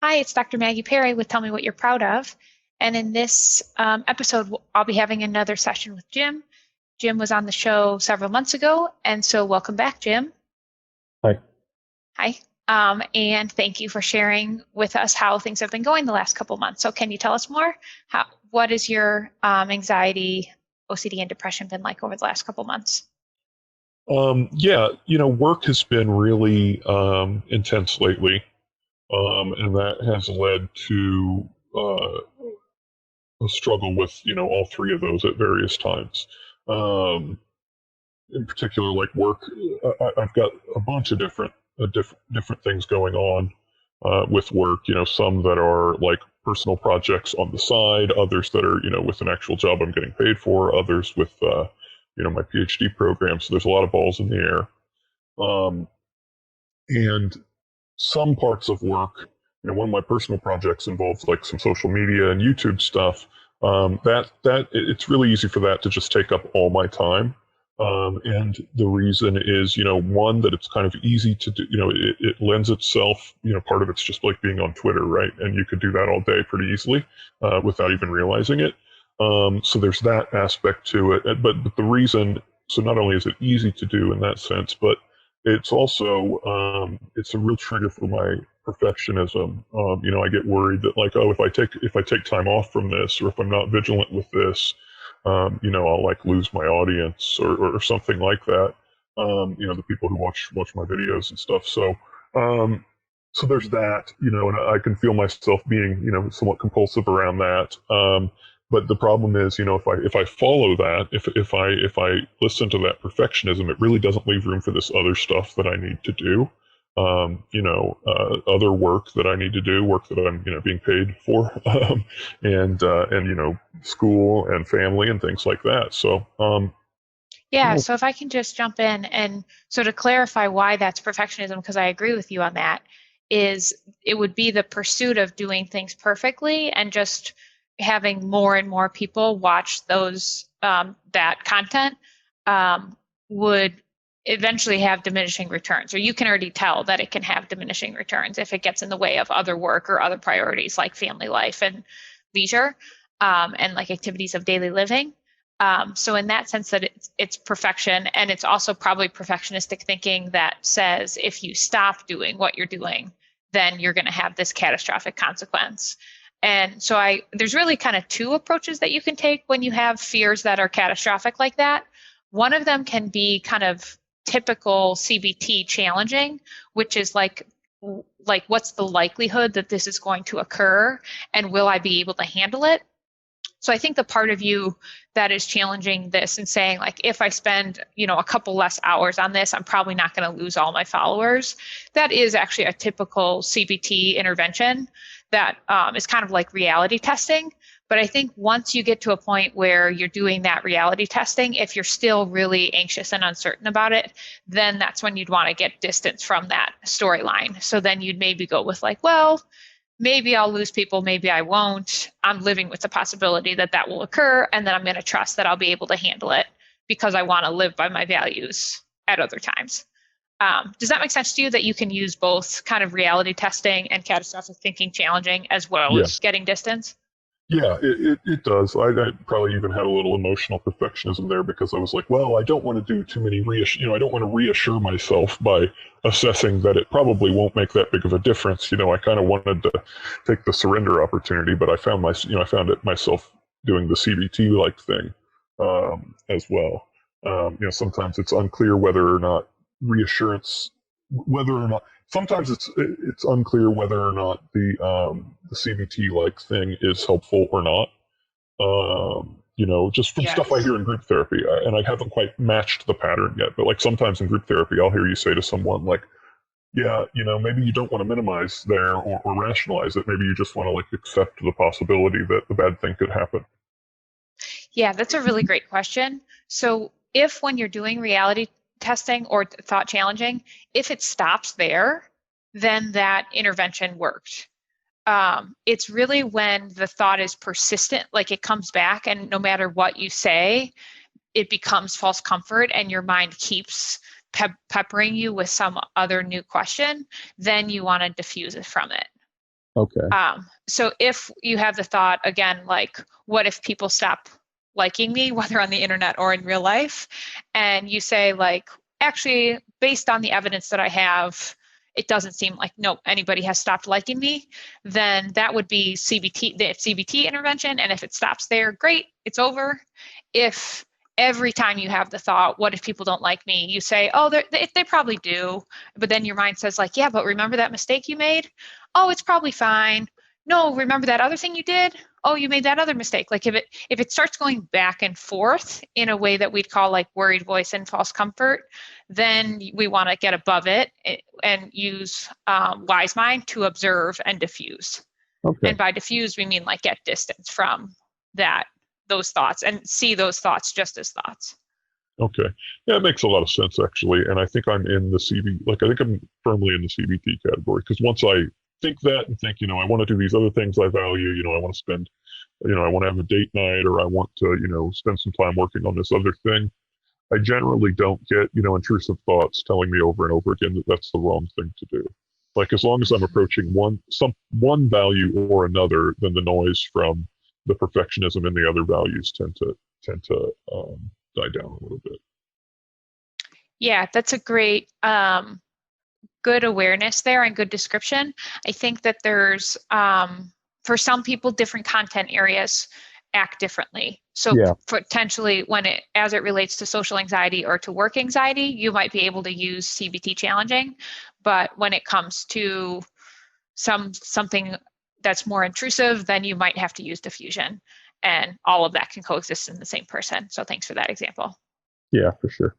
Hi, it's Dr. Maggie Perry with Tell Me What You're Proud Of. And in this episode, I'll be having another session with Jim. Jim was on the show several months ago, and so welcome back, Jim. Hi. Hi. And thank you for sharing with us how things have been going the last couple months. So can you tell us more? What is your anxiety, OCD, and depression been like over the last couple months? Yeah, work has been really intense lately, and that has led to a struggle with, all three of those at various times. Um, in particular, like work, I've got a bunch of different things going on with work. Some that are like personal projects on the side, others that are, with an actual job I'm getting paid for, others with, my PhD program. So there's a lot of balls in the air. Um, and some parts of work, one of my personal projects involves like some social media and YouTube stuff. It's really easy for that to just take up all my time. And the reason is, one, that it's kind of easy to do, it lends itself, part of it's just like being on Twitter, right? And you could do that all day pretty easily without even realizing it. So there's that aspect to it. But the reason, so not only is it easy to do in that sense, but it's also it's a real trigger for my perfectionism. I get worried that like, oh, if I take time off from this, or if I'm not vigilant with this, I'll like lose my audience or something like that. The people who watch my videos and stuff. Um, so there's that, and I can feel myself being, somewhat compulsive around that. But the problem is, if I follow that, if I listen to that perfectionism, it really doesn't leave room for this other stuff that I need to do. Other work that I need to do, work that I'm, being paid for, and school and family and things like that. So, Yeah, well, so if I can just jump in and so to clarify why that's perfectionism, because I agree with you on that, is it would be the pursuit of doing things perfectly and just having more and more people watch those that content would eventually have diminishing returns, or you can already tell that it can have diminishing returns if it gets in the way of other work or other priorities like family life and leisure and like activities of daily living. So in that sense that it's perfection, and it's also probably perfectionistic thinking that says if you stop doing what you're doing, then you're going to have this catastrophic consequence. And so there's really kind of two approaches that you can take when you have fears that are catastrophic like that. One of them can be kind of typical CBT challenging, which is like what's the likelihood that this is going to occur and will I be able to handle it? So I think the part of you that is challenging this and saying like, if I spend, a couple less hours on this, I'm probably not going to lose all my followers. That is actually a typical CBT intervention that is kind of like reality testing. But I think once you get to a point where you're doing that reality testing, if you're still really anxious and uncertain about it, then that's when you'd want to get distance from that storyline. So then you'd maybe go with like, well, maybe I'll lose people, maybe I won't. I'm living with the possibility that that will occur, and then I'm going to trust that I'll be able to handle it because I want to live by my values at other times. Does that make sense to you that you can use both kind of reality testing and catastrophic thinking challenging as well yeah. as getting distance? Yeah, it does. I probably even had a little emotional perfectionism there because I was like, well, I don't want to do too many I don't want to reassure myself by assessing that it probably won't make that big of a difference. I kind of wanted to take the surrender opportunity, but I found it myself doing the CBT like thing as well. Sometimes it's unclear whether or not reassurance, whether or not sometimes it's unclear whether or not the CBT like thing is helpful or not. Just from stuff I Yes. hear in group therapy, and I haven't quite matched the pattern yet. But like sometimes in group therapy, I'll hear you say to someone like, "Yeah, maybe you don't want to minimize there or rationalize it. Maybe you just want to like accept the possibility that the bad thing could happen." Yeah, that's a really great question. So, if when you're doing reality testing or thought challenging, if it stops there, then that intervention worked. It's really when the thought is persistent, like it comes back, and no matter what you say, it becomes false comfort, and your mind keeps peppering you with some other new question, then you want to diffuse it from it. Okay. So if you have the thought again, like, what if people stop liking me, whether on the internet or in real life? And you say, like, actually, based on the evidence that I have, it doesn't seem like no anybody has stopped liking me. Then that would be the CBT intervention. And if it stops there, great, it's over. If every time you have the thought, what if people don't like me? You say, oh, they probably do. But then your mind says, like, yeah, but remember that mistake you made? Oh, it's probably fine. No, remember that other thing you did? Oh, you made that other mistake. Like if it starts going back and forth in a way that we'd call like worried voice and false comfort, then we want to get above it and use wise mind to observe and diffuse. Okay. And by diffuse, we mean like get distance from those thoughts and see those thoughts just as thoughts. Okay. Yeah, it makes a lot of sense actually. And I think I'm in the I think I'm firmly in the CBT category because once I think that and think, I want to do these other things I value, I want to spend, I want to have a date night or I want to, spend some time working on this other thing. I generally don't get, intrusive thoughts telling me over and over again that that's the wrong thing to do. Like as long as I'm approaching one value or another, then the noise from the perfectionism and the other values tend to die down a little bit. Yeah, that's a great good awareness there and good description. I think that there's for some people different content areas act differently. So Yeah. potentially as it relates to social anxiety or to work anxiety, you might be able to use CBT challenging, but when it comes to something that's more intrusive, then you might have to use diffusion, and all of that can coexist in the same person. So thanks for that example. Yeah, for sure.